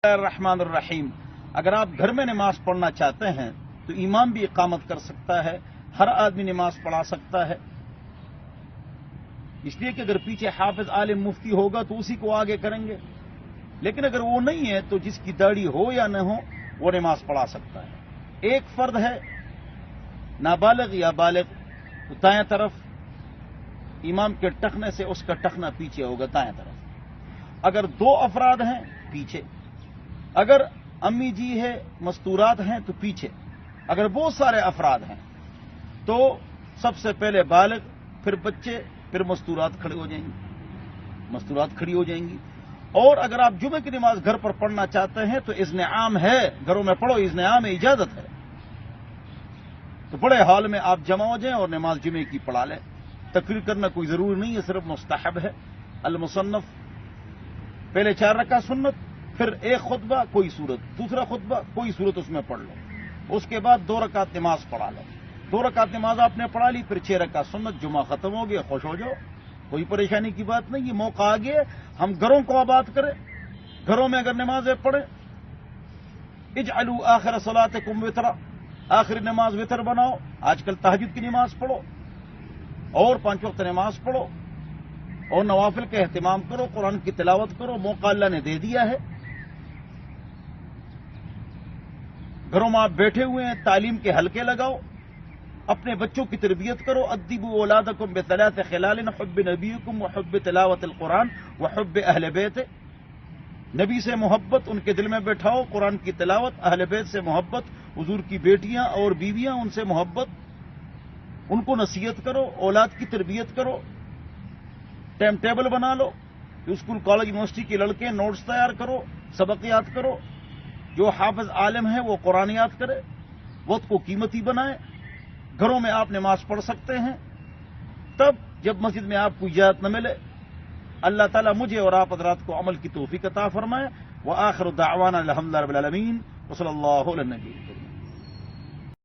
الرحمن الرحیم۔ اگر آپ گھر میں نماز پڑھنا چاہتے ہیں تو امام بھی اقامت کر سکتا ہے، ہر آدمی نماز پڑھا سکتا ہے، اس لیے کہ اگر پیچھے حافظ عالم مفتی ہوگا تو اسی کو آگے کریں گے، لیکن اگر وہ نہیں ہے تو جس کی داڑھی ہو یا نہ ہو وہ نماز پڑھا سکتا ہے۔ ایک فرد ہے نابالغ یا بالغ تو دائیں طرف امام کے ٹخنے سے اس کا ٹخنا پیچھے ہوگا دائیں طرف۔ اگر دو افراد ہیں پیچھے، اگر امی جی ہے مستورات ہیں تو پیچھے، اگر بہت سارے افراد ہیں تو سب سے پہلے بالغ، پھر بچے، پھر مستورات کھڑے ہو جائیں گی، مستورات کھڑی ہو جائیں گی۔ اور اگر آپ جمعہ کی نماز گھر پر پڑھنا چاہتے ہیں تو اذن عام ہے، گھروں میں پڑھو، اذن عام ہے، اجازت ہے، تو بڑے حال میں آپ جمع ہو جائیں اور نماز جمعے کی پڑھا لیں۔ تقریر کرنا کوئی ضروری نہیں ہے، صرف مستحب ہے۔ المصنف پہلے 4 رکعت سنت، پھر ایک خطبہ کوئی صورت، دوسرا خطبہ کوئی صورت اس میں پڑھ لو، اس کے بعد 2 رکعت نماز پڑھا لو۔ 2 رکعت نماز آپ نے پڑھا لی، پھر 6 رکعت سنت، جمعہ ختم ہو گیا، خوش ہو جاؤ، کوئی پریشانی کی بات نہیں۔ یہ موقع آ گیا ہم گھروں کو آباد کریں، گھروں میں اگر نمازیں پڑھیں۔ اجعلوا آخر صلاتکم وترا، آخری نماز وتر بناؤ، آج کل تہجد کی نماز پڑھو اور 5 وقت نماز پڑھو اور نوافل کا اہتمام کرو، قرآن کی تلاوت کرو، موقع اللہ نے دے دیا ہے۔ گھروں میں آپ بیٹھے ہوئے ہیں، تعلیم کے حلقے لگاؤ، اپنے بچوں کی تربیت کرو۔ ادبوا اولادکم بثلاث خلال، حب نبیکم وحب تلاوت القرآن وحب اہل بیت۔ نبی سے محبت ان کے دل میں بیٹھاؤ، قرآن کی تلاوت، اہل بیت سے محبت، حضور کی بیٹیاں اور بیویاں ان سے محبت، ان کو نصیحت کرو، اولاد کی تربیت کرو، ٹائم ٹیبل بنا لو، اسکول کالج یونیورسٹی کے لڑکے نوٹس تیار کرو، سبق یاد کرو، جو حافظ عالم ہے وہ قرآن یاد کرے، وقت کو قیمتی بنائے۔ گھروں میں آپ نماز پڑھ سکتے ہیں تب جب مسجد میں آپ کو اجازت نہ ملے۔ اللہ تعالیٰ مجھے اور آپ حضرات کو عمل کی توفیق عطا فرمائے۔ وآخر دعوانا الحمدللہ رب العالمین، وصلی اللہ علی النبی۔